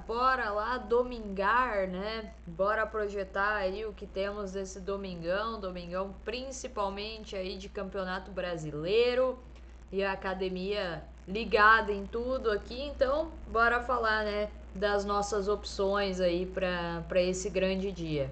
bora lá domingar, né? Bora projetar aí o que temos desse domingão principalmente aí de Campeonato Brasileiro e a academia ligada em tudo aqui, então bora falar, né, das nossas opções aí para esse grande dia.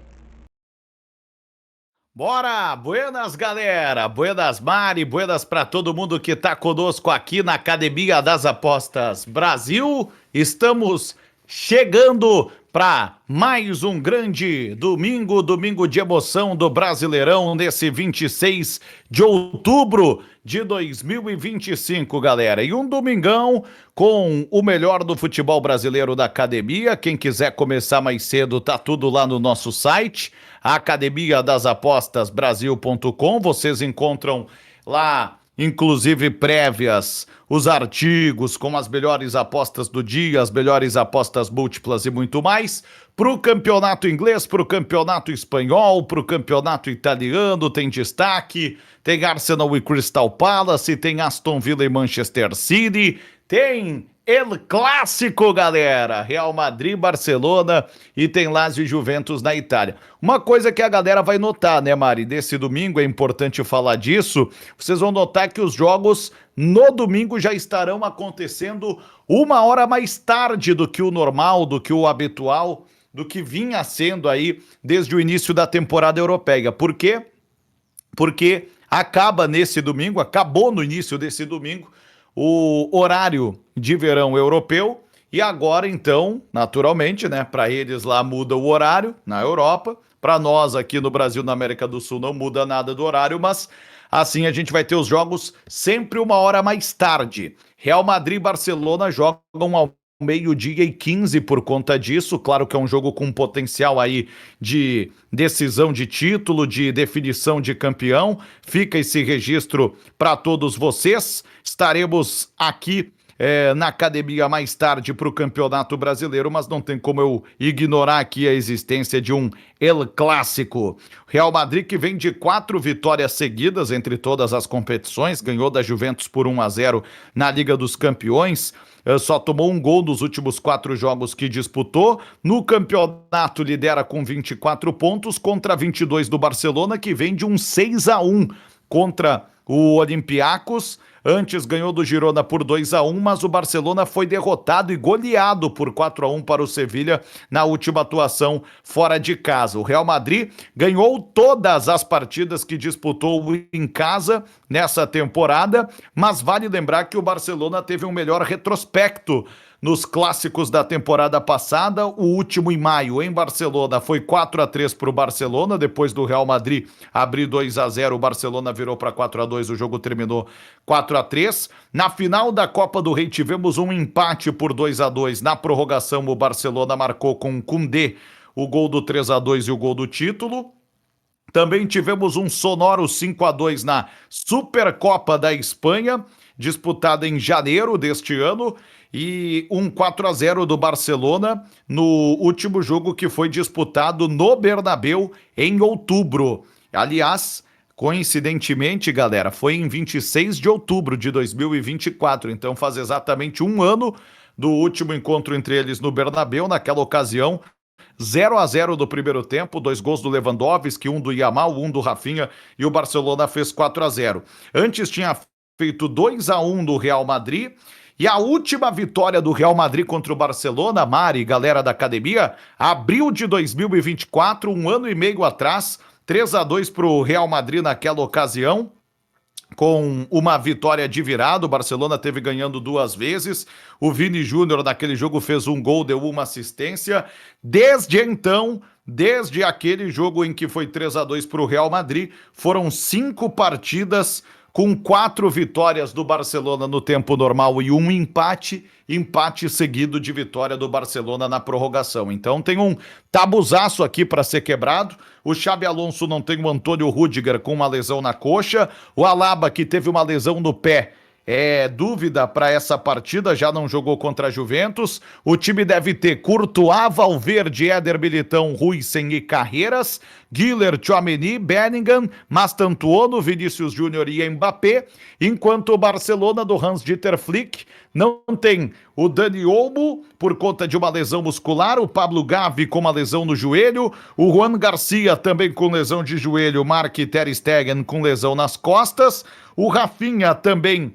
Bora! Buenas, galera! Buenas, Mari! Buenas para todo mundo que tá conosco aqui na Academia das Apostas Brasil. Estamos chegando para mais um grande domingo de emoção do Brasileirão, nesse 26 de outubro de 2025, galera. E um domingão com o melhor do futebol brasileiro da academia. Quem quiser começar mais cedo, tá tudo lá no nosso site, Academia das Apostas Brasil.com. Vocês encontram lá, inclusive prévias, os artigos com as melhores apostas do dia, as melhores apostas múltiplas e muito mais. Para o campeonato inglês, para o campeonato espanhol, para o campeonato italiano, tem destaque. Tem Arsenal e Crystal Palace, tem Aston Villa e Manchester City, tem El Clássico, galera, Real Madrid, Barcelona, e tem Lazio e Juventus na Itália. Uma coisa que a galera vai notar, né, Mari? Desse domingo, é importante falar disso, vocês vão notar que os jogos no domingo já estarão acontecendo uma hora mais tarde do que o normal, do que o habitual, do que vinha sendo aí desde o início da temporada europeia. Por quê? Porque acabou no início desse domingo, o horário de verão europeu, e agora então, naturalmente, né, para eles lá muda o horário na Europa, para nós aqui no Brasil, na América do Sul, não muda nada do horário, mas assim a gente vai ter os jogos sempre uma hora mais tarde. Real Madrid e Barcelona jogam ao meio-dia e 15 por conta disso. Claro que é um jogo com potencial aí de decisão de título, de definição de campeão. Fica esse registro para todos vocês. Estaremos aqui na academia mais tarde para o Campeonato Brasileiro, mas não tem como eu ignorar aqui a existência de um El Clássico. Real Madrid, que vem de 4 vitórias seguidas entre todas as competições, ganhou da Juventus por 1-0 na Liga dos Campeões, só tomou um gol nos últimos 4 jogos que disputou. No campeonato lidera com 24 pontos contra 22 do Barcelona, que vem de um 6-1 contra o Olympiacos. Antes ganhou do Girona por 2-1, mas o Barcelona foi derrotado e goleado por 4-1 para o Sevilha na última atuação fora de casa. O Real Madrid ganhou todas as partidas que disputou em casa nessa temporada, mas vale lembrar que o Barcelona teve um melhor retrospecto nos clássicos da temporada passada. O último em maio em Barcelona foi 4-3 para o Barcelona, depois do Real Madrid abrir 2-0, o Barcelona virou para 4-2, o jogo terminou 4-3. Na final da Copa do Rei tivemos um empate por 2-2, na prorrogação o Barcelona marcou com Koundé o gol do 3-2 e o gol do título. Também tivemos um sonoro 5-2 na Supercopa da Espanha, disputada em janeiro deste ano, e um 4-0 do Barcelona no último jogo que foi disputado no Bernabéu em outubro. Aliás, coincidentemente, galera, foi em 26 de outubro de 2024, então faz exatamente um ano do último encontro entre eles no Bernabéu. Naquela ocasião, 0-0 do primeiro tempo, 2 gols do Lewandowski, um do Yamal, um do Rafinha, e o Barcelona fez 4-0. Antes tinha feito 2-1 do Real Madrid, e a última vitória do Real Madrid contra o Barcelona, Mari, galera da academia, abril de 2024, um ano e meio atrás, 3-2 para o Real Madrid naquela ocasião, com uma vitória de virada. O Barcelona teve ganhando 2 vezes, o Vini Júnior naquele jogo fez um gol, deu uma assistência. Desde então, desde aquele jogo em que foi 3-2 para o Real Madrid, foram 5 partidas com 4 vitórias do Barcelona no tempo normal e um empate seguido de vitória do Barcelona na prorrogação. Então tem um tabuzaço aqui para ser quebrado. O Xabi Alonso não tem o Antônio Rüdiger com uma lesão na coxa, o Alaba, que teve uma lesão no pé, dúvida para essa partida, já não jogou contra a Juventus. O time deve ter Courtois, Valverde, Éder Militão, Huijsen e Carreiras, Güler, Tchouaméni, Bellingham, Mastantuono, Vinícius Júnior e Mbappé, enquanto o Barcelona do Hans-Dieter Flick não tem o Dani Olmo por conta de uma lesão muscular, o Pablo Gavi com uma lesão no joelho, o Juan Garcia também com lesão de joelho, Mark ter Stegen com lesão nas costas, o Rafinha também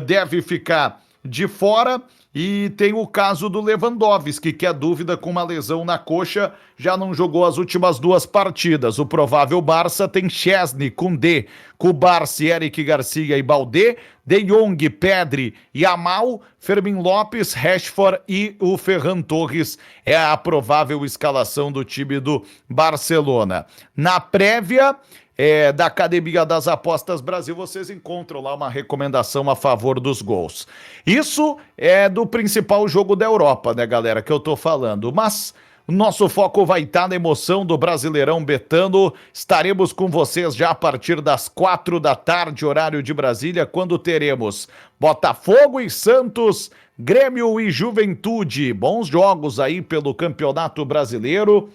deve ficar de fora. E tem o caso do Lewandowski, que é dúvida com uma lesão na coxa, já não jogou as últimas 2 partidas. O provável Barça tem Chesney, Koundé, Kubarsi, Eric Garcia e Baldé, De Jong, Pedri e Amal, Fermín Lopes, Rashford e o Ferran Torres. É a provável escalação do time do Barcelona. Na prévia da Academia das Apostas Brasil, vocês encontram lá uma recomendação a favor dos gols. Isso é do principal jogo da Europa, né, galera, que eu tô falando. Mas o nosso foco vai estar na emoção do Brasileirão Betano. Estaremos com vocês já a partir das 4 da tarde, horário de Brasília, quando teremos Botafogo e Santos, Grêmio e Juventude. Bons jogos aí pelo Campeonato Brasileiro,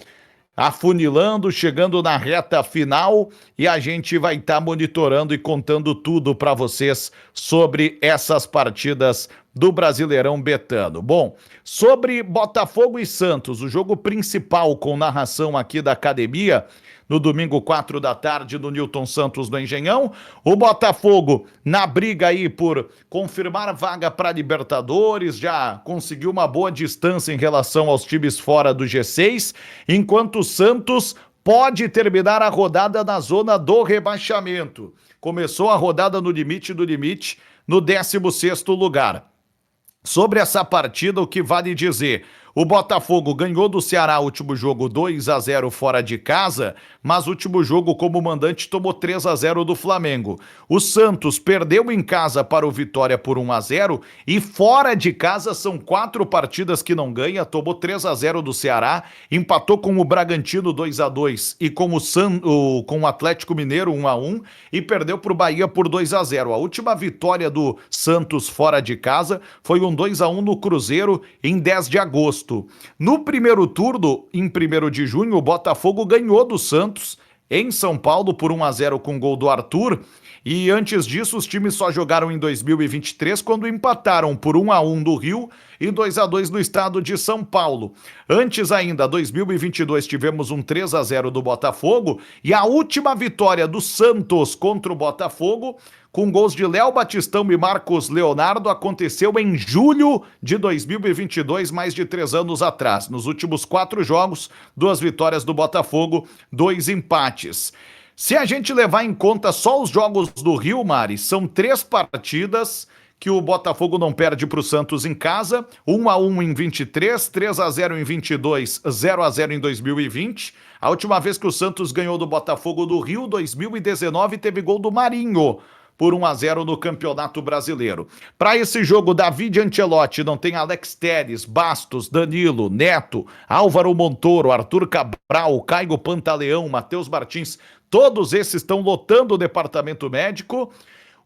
afunilando, chegando na reta final, e a gente vai estar monitorando e contando tudo para vocês sobre essas partidas do Brasileirão Betano. Bom, sobre Botafogo e Santos, o jogo principal com narração aqui da academia, no domingo 4 da tarde no Newton Santos do Engenhão, o Botafogo na briga aí por confirmar vaga para Libertadores, já conseguiu uma boa distância em relação aos times fora do G6, enquanto o Santos pode terminar a rodada na zona do rebaixamento. Começou a rodada no limite do limite, no 16º lugar. Sobre essa partida, o que vale dizer? O Botafogo ganhou do Ceará o último jogo 2-0 fora de casa, mas o último jogo como mandante tomou 3-0 do Flamengo. O Santos perdeu em casa para o Vitória por 1-0 e fora de casa são 4 partidas que não ganha, tomou 3-0 do Ceará, empatou com o Bragantino 2-2 e com o Atlético Mineiro 1-1 e perdeu para o Bahia por 2-0. A última vitória do Santos fora de casa foi um 2-1 no Cruzeiro em 10 de agosto. No primeiro turno, em 1º de junho, o Botafogo ganhou do Santos em São Paulo por 1-0 com gol do Arthur. E antes disso, os times só jogaram em 2023 quando empataram por 1-1 do Rio e 2-2 no estado de São Paulo. Antes ainda, 2022, tivemos um 3-0 do Botafogo e a última vitória do Santos contra o Botafogo, com gols de Léo Batistão e Marcos Leonardo, aconteceu em julho de 2022, mais de 3 anos atrás. Nos últimos 4 jogos, 2 vitórias do Botafogo, 2 empates. Se a gente levar em conta só os jogos do Rio, Mari, são 3 partidas que o Botafogo não perde para o Santos em casa, 1-1 em 23, 3-0 em 22, 0-0 em 2020. A última vez que o Santos ganhou do Botafogo do Rio, 2019, teve gol do Marinho por 1-0 no Campeonato Brasileiro. Para esse jogo, David Ancelotti não tem Alex Telles, Bastos, Danilo, Neto, Álvaro Montoro, Arthur Cabral, Caio Pantaleão, Matheus Martins, todos esses estão lotando o departamento médico.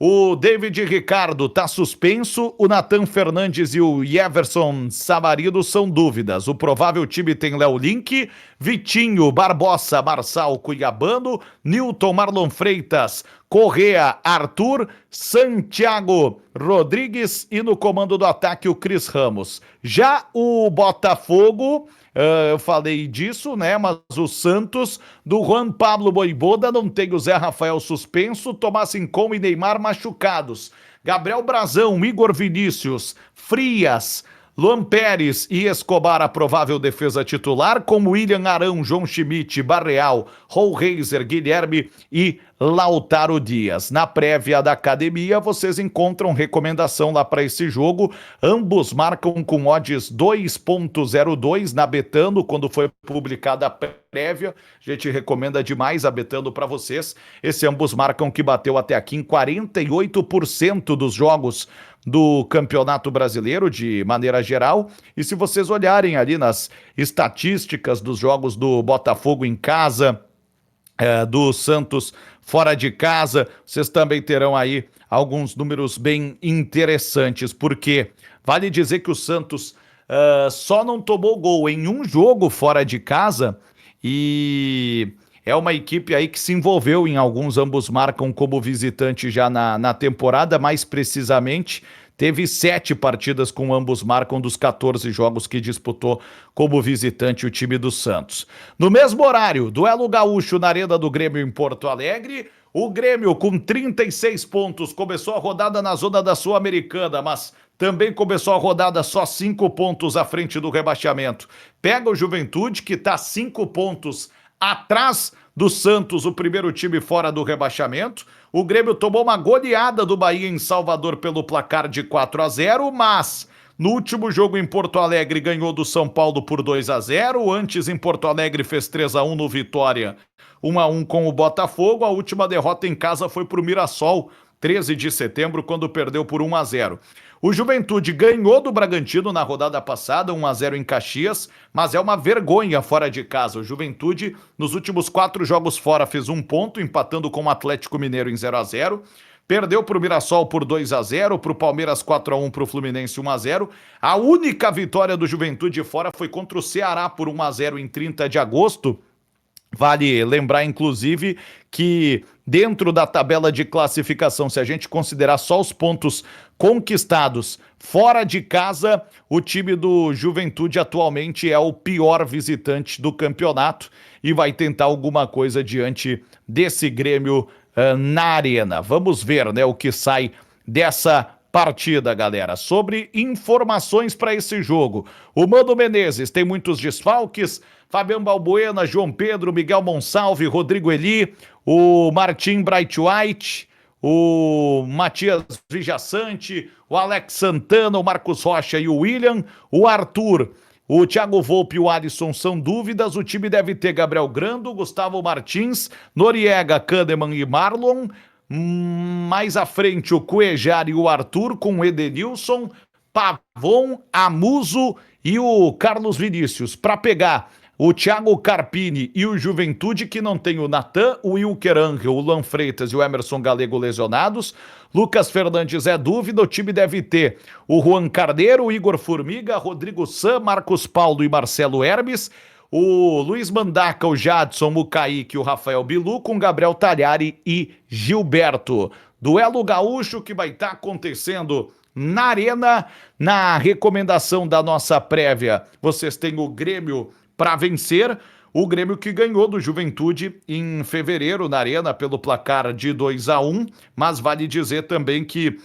O David Ricardo está suspenso, o Nathan Fernandes e o Jefferson Samarido são dúvidas. O provável time tem Léo Link, Vitinho, Barbosa, Marçal, Cuiabano, Newton, Marlon Freitas, Correa, Arthur, Santiago Rodrigues e no comando do ataque o Cris Ramos. Já o Botafogo, eu falei disso, né? Mas o Santos, do Juan Pablo Voivoda, não tem o Zé Rafael suspenso, Tomás Rincon e Neymar machucados. Gabriel Brazão, Igor Vinícius, Frias, Luan Pérez e Escobar, a provável defesa titular, como William Arão, João Schmidt, Barreal, Rollreiser, Guilherme e Lautaro Dias. Na prévia da academia, vocês encontram recomendação lá para esse jogo. Ambos marcam com odds 2.02 na Betano, quando foi publicada a prévia. A gente recomenda demais a Betano para vocês. Esse ambos marcam que bateu até aqui em 48% dos jogos do Campeonato Brasileiro, de maneira geral. E se vocês olharem ali nas estatísticas dos jogos do Botafogo em casa, do Santos fora de casa. Vocês também terão aí alguns números bem interessantes, porque vale dizer que o Santos só não tomou gol em um jogo fora de casa e é uma equipe aí que se envolveu em alguns, ambos marcam como visitante já na temporada, mais precisamente. Teve 7 partidas com ambos marcam dos 14 jogos que disputou como visitante o time do Santos. No mesmo horário, duelo gaúcho na Arena do Grêmio em Porto Alegre. O Grêmio com 36 pontos começou a rodada na zona da Sul-Americana, mas também começou a rodada só 5 pontos à frente do rebaixamento. Pega o Juventude, que está 5 pontos atrás do Santos, o primeiro time fora do rebaixamento. O Grêmio tomou uma goleada do Bahia em Salvador pelo placar de 4-0, mas no último jogo em Porto Alegre ganhou do São Paulo por 2-0. Antes em Porto Alegre fez 3-1 no Vitória, 1-1 com o Botafogo. A última derrota em casa foi para o Mirassol, 13 de setembro, quando perdeu por 1-0. O Juventude ganhou do Bragantino na rodada passada, 1-0 em Caxias, mas é uma vergonha fora de casa. O Juventude, nos últimos 4 jogos fora, fez 1 ponto, empatando com o Atlético Mineiro em 0-0. Perdeu para o Mirassol por 2-0, para o Palmeiras 4-1, para o Fluminense 1-0. A única vitória do Juventude fora foi contra o Ceará por 1-0 em 30 de agosto. Vale lembrar, inclusive, que dentro da tabela de classificação, se a gente considerar só os pontos conquistados fora de casa, o time do Juventude atualmente é o pior visitante do campeonato e vai tentar alguma coisa diante desse Grêmio na Arena. Vamos ver, né, o que sai dessa partida, galera. Sobre informações para esse jogo, o Mano Menezes tem muitos desfalques. Fabiano Balbuena, João Pedro, Miguel Monsalve, Rodrigo Eli, o Martim Bright White, o Matias Vijaçante, o Alex Santana, o Marcos Rocha e o William, o Arthur, o Thiago Volpe e o Alisson são dúvidas. O time deve ter Gabriel Grando, Gustavo Martins, Noriega, Kahneman e Marlon. Mais à frente o Cuejar e o Arthur com o Edenilson, Pavon, Amuso e o Carlos Vinícius. Para pegar o Thiago Carpini e o Juventude, que não tem o Natan, o Wilker Angel, o Lan Freitas e o Emerson Galego lesionados. Lucas Fernandes é dúvida, o time deve ter o Juan Carneiro, o Igor Formiga, Rodrigo San, Marcos Paulo e Marcelo Hermes, o Luiz Mandaca, o Jadson, o Kaique, o Rafael Bilu, com Gabriel Talhari e Gilberto. Duelo gaúcho que vai estar acontecendo na Arena. Na recomendação da nossa prévia, vocês têm o Grêmio para vencer, o Grêmio que ganhou do Juventude em fevereiro na Arena pelo placar de 2-1, mas vale dizer também que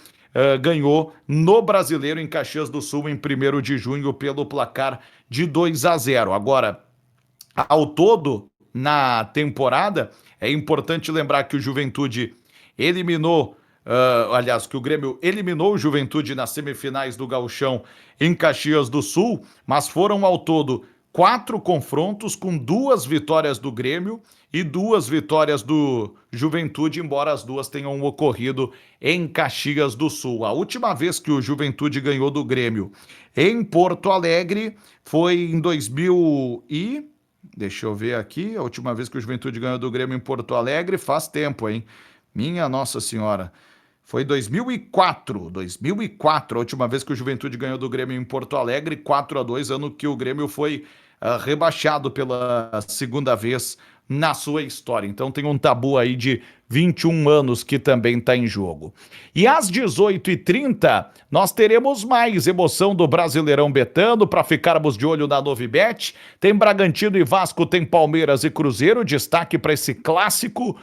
ganhou no Brasileiro em Caxias do Sul em 1º de junho pelo placar de 2-0. Agora, ao todo, na temporada, é importante lembrar que o Juventude eliminou, que o Grêmio eliminou o Juventude nas semifinais do Gauchão em Caxias do Sul, mas foram ao todo 4 confrontos com 2 vitórias do Grêmio e 2 vitórias do Juventude, embora as 2 tenham ocorrido em Caxias do Sul. A última vez que o Juventude ganhou do Grêmio em Porto Alegre foi em 2000 e... Deixa eu ver aqui, a última vez que o Juventude ganhou do Grêmio em Porto Alegre faz tempo, hein? Minha Nossa Senhora. Foi 2004, a última vez que o Juventude ganhou do Grêmio em Porto Alegre, 4-2, ano que o Grêmio foi rebaixado pela segunda vez na sua história. Então tem um tabu aí de 21 anos que também está em jogo. E às 18h30, nós teremos mais emoção do Brasileirão Betano para ficarmos de olho na Novibet. Tem Bragantino e Vasco, tem Palmeiras e Cruzeiro. Destaque para esse clássico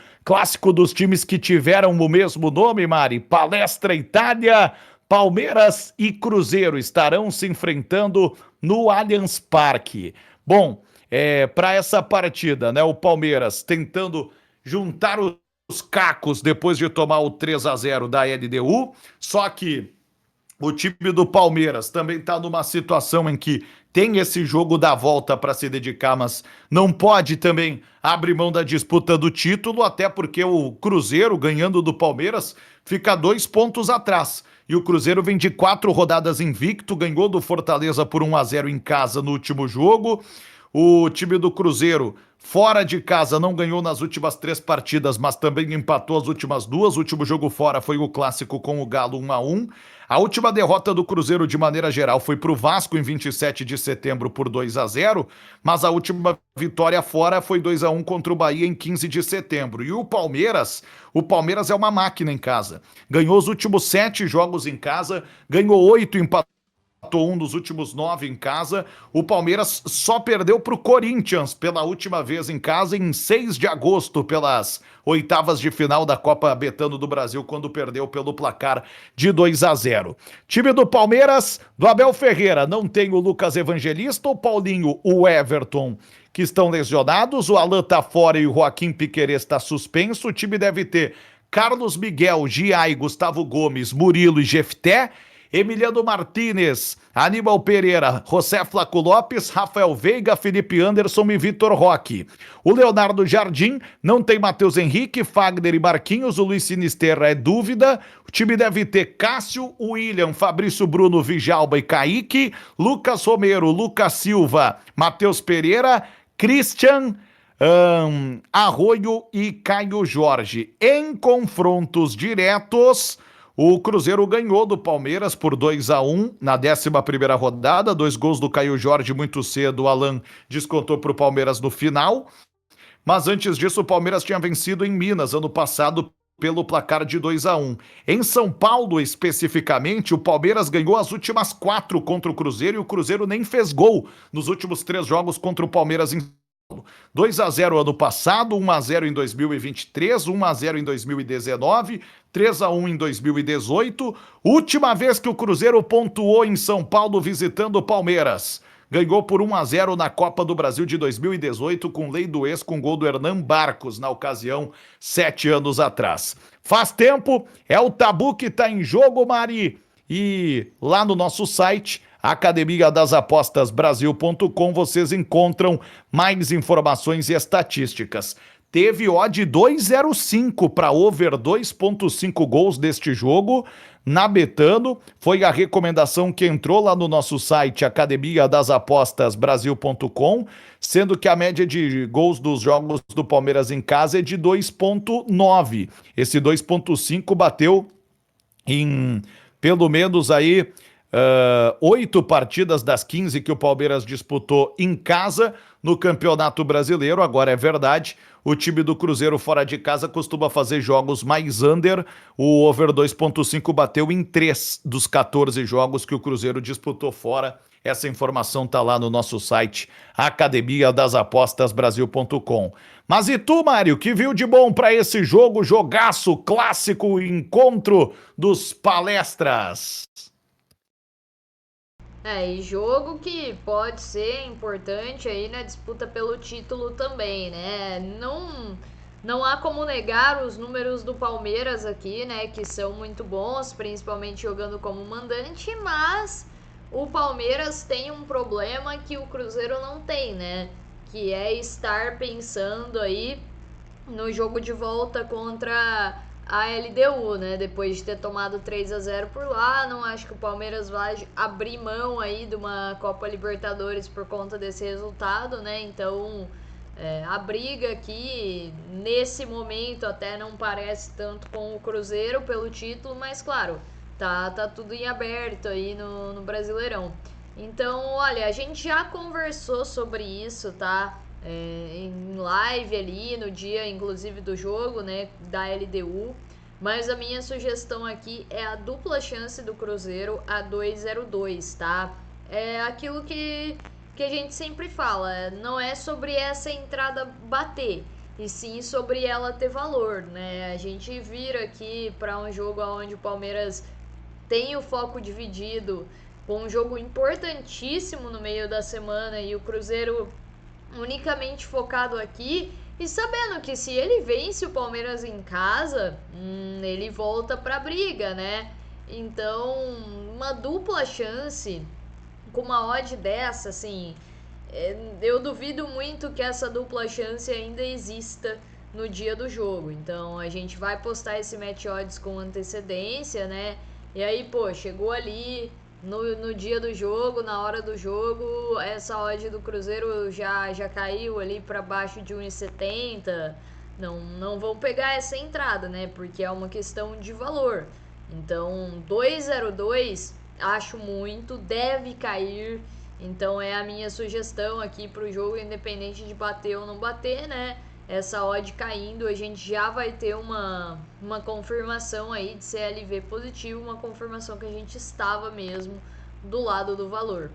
dos times que tiveram o mesmo nome, Mari. Palestra Itália, Palmeiras e Cruzeiro estarão se enfrentando no Allianz Parque. Bom, para essa partida, né? O Palmeiras tentando juntar os cacos depois de tomar o 3-0 da LDU, só que o time do Palmeiras também está numa situação em que tem esse jogo da volta para se dedicar, mas não pode também abrir mão da disputa do título, até porque o Cruzeiro, ganhando do Palmeiras, fica 2 pontos atrás. E o Cruzeiro vem de 4 rodadas invicto, ganhou do Fortaleza por 1-0 em casa no último jogo. O time do Cruzeiro, fora de casa, não ganhou nas últimas 3 partidas, mas também empatou as últimas 2. O último jogo fora foi o clássico com o Galo 1-1. A última derrota do Cruzeiro, de maneira geral, foi para o Vasco em 27 de setembro por 2-0, mas a última vitória fora foi 2-1 contra o Bahia em 15 de setembro. E o Palmeiras é uma máquina em casa. Ganhou os últimos 7 jogos em casa, ganhou 8, empatou um dos últimos 9 em casa. O Palmeiras só perdeu para o Corinthians pela última vez em casa em 6 de agosto, pelas oitavas de final da Copa Betano do Brasil, quando perdeu pelo placar de 2-0. Time do Palmeiras, do Abel Ferreira, não tem o Lucas Evangelista, o Paulinho, o Everton, que estão lesionados, o Alan tá fora e o Joaquim Piquerez está suspenso. O time deve ter Carlos Miguel, Giai, Gustavo Gomes, Murilo e Jefté, Emiliano Martínez, Aníbal Pereira, José Flaco Lopes, Rafael Veiga, Felipe Anderson e Vitor Roque. O Leonardo Jardim não tem Matheus Henrique, Fagner e Marquinhos, o Luiz Sinisterra é dúvida. O time deve ter Cássio, William, Fabrício Bruno, Vijalba e Kaique, Lucas Romero, Lucas Silva, Matheus Pereira, Christian, Arroio e Caio Jorge. Em confrontos diretos, o Cruzeiro ganhou do Palmeiras por 2-1 na 11ª rodada, 2 gols do Caio Jorge muito cedo, o Alan descontou para o Palmeiras no final, mas antes disso o Palmeiras tinha vencido em Minas ano passado pelo placar de 2-1. Em São Paulo, especificamente, o Palmeiras ganhou as últimas 4 contra o Cruzeiro e o Cruzeiro nem fez gol nos últimos 3 jogos contra o Palmeiras em 2-0 ano passado, 1-0 em 2023, 1-0 em 2019, 3-1 em 2018. Última vez que o Cruzeiro pontuou em São Paulo visitando o Palmeiras. Ganhou por 1-0 na Copa do Brasil de 2018 com lei do ex, com gol do Hernan Barcos, na ocasião, 7 anos atrás. Faz tempo, é o tabu que tá em jogo, Mari. E lá no nosso site, academiadasapostasbrasil.com, vocês encontram mais informações e estatísticas. Teve odd 2,05 para over 2,5 gols deste jogo na Betano. Foi a recomendação que entrou lá no nosso site academiadasapostasbrasil.com, sendo que a média de gols dos jogos do Palmeiras em casa é de 2,9. Esse 2,5 bateu em pelo menos aí 8 partidas das 15 que o Palmeiras disputou em casa no Campeonato Brasileiro. Agora é verdade, o time do Cruzeiro fora de casa costuma fazer jogos mais under. O over 2,5 bateu em 3 dos 14 jogos que o Cruzeiro disputou fora. Essa informação tá lá no nosso site academiadasapostasbrasil.com. Mas e tu, Mário, que viu de bom para esse jogo, jogaço, clássico, encontro dos palestras? E jogo que pode ser importante aí na disputa pelo título também, né? Não há como negar os números do Palmeiras aqui, né? Que são muito bons, principalmente jogando como mandante, mas o Palmeiras tem um problema que o Cruzeiro não tem, né? Que é estar pensando aí no jogo de volta contra a LDU, né? Depois de ter tomado 3-0 por lá, não acho que o Palmeiras vai abrir mão aí de uma Copa Libertadores por conta desse resultado, né? Então, a briga aqui, nesse momento, até não parece tanto com o Cruzeiro pelo título, mas claro, tá tudo em aberto aí no Brasileirão. Então, olha, a gente já conversou sobre isso, tá? Em live ali, no dia inclusive do jogo, né, da LDU, mas a minha sugestão aqui é a dupla chance do Cruzeiro a 2,02, tá? É aquilo que a gente sempre fala, não é sobre essa entrada bater, e sim sobre ela ter valor, né? A gente vira aqui para um jogo onde o Palmeiras tem o foco dividido, com um jogo importantíssimo no meio da semana e o Cruzeiro unicamente focado aqui, e sabendo que se ele vence o Palmeiras em casa, ele volta pra briga, né? Então, uma dupla chance com uma odd dessa, assim, eu duvido muito que essa dupla chance ainda exista no dia do jogo. Então, a gente vai postar esse match odds com antecedência, né? E aí, pô, chegou ali, no dia do jogo, na hora do jogo, essa odd do Cruzeiro já caiu ali para baixo de 1,70. Não vão pegar essa entrada, né? Porque é uma questão de valor. Então, 2,02 acho muito, deve cair. Então é a minha sugestão aqui pro jogo, independente de bater ou não bater, né? Essa odd caindo, a gente já vai ter uma confirmação aí de CLV positivo, uma confirmação que a gente estava mesmo do lado do valor.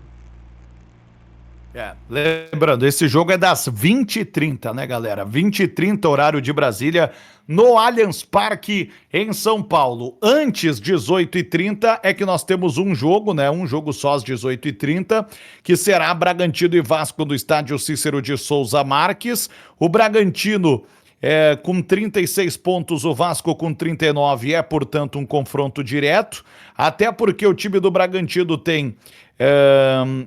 Lembrando, esse jogo é das 20h30, né, galera? 20h30, horário de Brasília, no Allianz Parque, em São Paulo. Antes, 18h30, é que nós temos um jogo, né? Um jogo só às 18h30, que será Bragantino e Vasco do estádio Cícero de Souza Marques. O Bragantino com 36 pontos, o Vasco com 39, portanto, um confronto direto. Até porque o time do Bragantino tem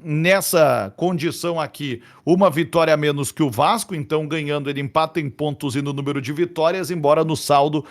nessa condição aqui uma vitória a menos que o Vasco, então ganhando ele empata em pontos e no número de vitórias, embora no saldo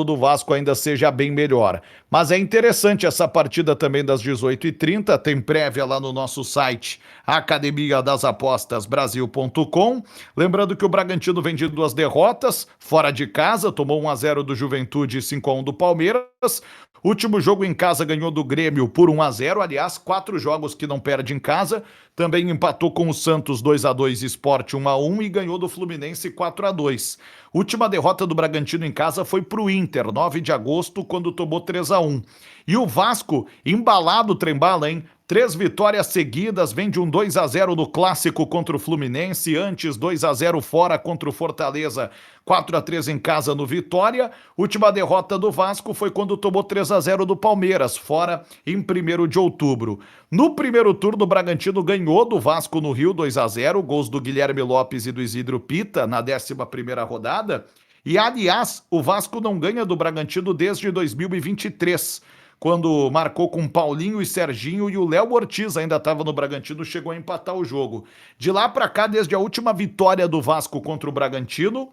do Vasco ainda seja bem melhor. Mas é interessante essa partida também das 18h30, tem prévia lá no nosso site Academia das Apostas Brasil.com. Lembrando que o Bragantino vem de 2 derrotas fora de casa, tomou 1-0 do Juventude e 5-1 do Palmeiras. Último jogo em casa ganhou do Grêmio por 1-0, aliás, 4 jogos que não perde em casa. Também empatou com o Santos 2-2, Sport 1-1 e ganhou do Fluminense 4-2. Última derrota do Bragantino em casa foi pro Inter, 9 de agosto, quando tomou 3-1. E o Vasco, embalado, trembala, hein? 3 vitórias seguidas, vem de um 2-0 no Clássico contra o Fluminense, antes 2-0 fora contra o Fortaleza, 4-3 em casa no Vitória. Última derrota do Vasco foi quando tomou 3-0 do Palmeiras, fora em 1º de outubro. No primeiro turno, o Bragantino ganhou do Vasco no Rio 2-0, gols do Guilherme Lopes e do Isidro Pita na 11ª rodada. E, aliás, o Vasco não ganha do Bragantino desde 2023, quando marcou com Paulinho e Serginho e o Léo Ortiz ainda estava no Bragantino, chegou a empatar o jogo. De lá para cá, desde a última vitória do Vasco contra o Bragantino,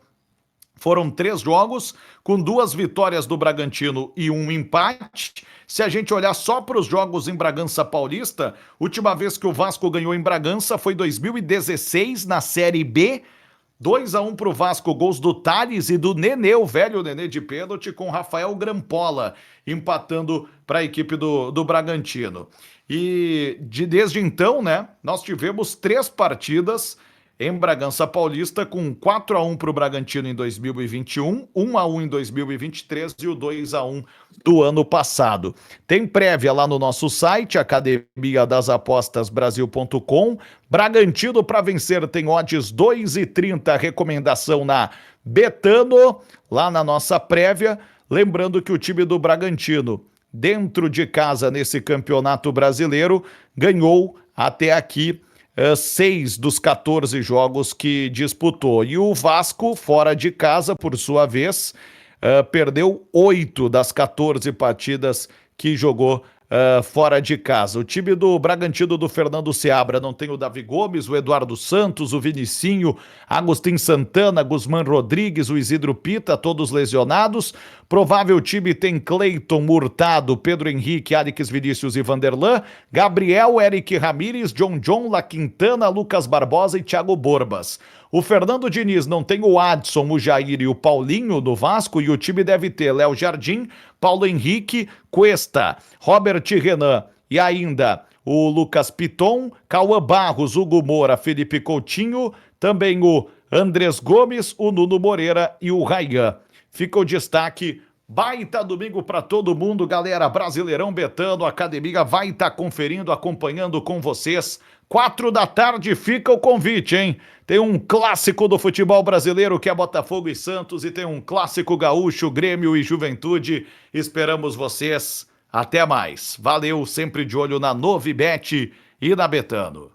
foram 3 jogos, com 2 vitórias do Bragantino e 1 empate. Se a gente olhar só para os jogos em Bragança Paulista, última vez que o Vasco ganhou em Bragança foi 2016, na Série B, 2-1 pro Vasco, gols do Thales e do Nenê, o velho Nenê de pênalti, com Rafael Grampola empatando para a equipe do Bragantino. E desde então, né, nós tivemos 3 partidas em Bragança Paulista, com 4-1 para o Bragantino em 2021, 1-1 em 2023 e o 2-1 do ano passado. Tem prévia lá no nosso site, Academia das Apostas Brasil.com. Bragantino para vencer tem odds 2,30, recomendação na Betano, lá na nossa prévia. Lembrando que o time do Bragantino, dentro de casa nesse campeonato brasileiro, ganhou até aqui 6 dos 14 jogos que disputou. E o Vasco, fora de casa, por sua vez, perdeu 8 das 14 partidas que jogou fora de casa. O time do Bragantino do Fernando Seabra não tem o Davi Gomes, o Eduardo Santos, o Vinicinho, Agostinho Santana, Guzmán Rodrigues, o Isidro Pita, todos lesionados. Provável time tem Cleiton, Murtado, Pedro Henrique, Alex Vinícius e Vanderlan, Gabriel, Eric Ramírez, John, La Quintana, Lucas Barbosa e Thiago Borbas. O Fernando Diniz não tem o Adson, o Jair e o Paulinho do Vasco, e o time deve ter Léo Jardim, Paulo Henrique, Cuesta, Robert Renan e ainda o Lucas Piton, Cauã Barros, Hugo Moura, Felipe Coutinho, também o Andrés Gomes, o Nuno Moreira e o Rayhan. Fica o destaque. Baita domingo para todo mundo, galera. Brasileirão Betano, a Academia vai estar conferindo, acompanhando com vocês. 4 da tarde fica o convite, hein? Tem um clássico do futebol brasileiro que é Botafogo e Santos e tem um clássico gaúcho, Grêmio e Juventude. Esperamos vocês. Até mais. Valeu, sempre de olho na Novibet e na Betano.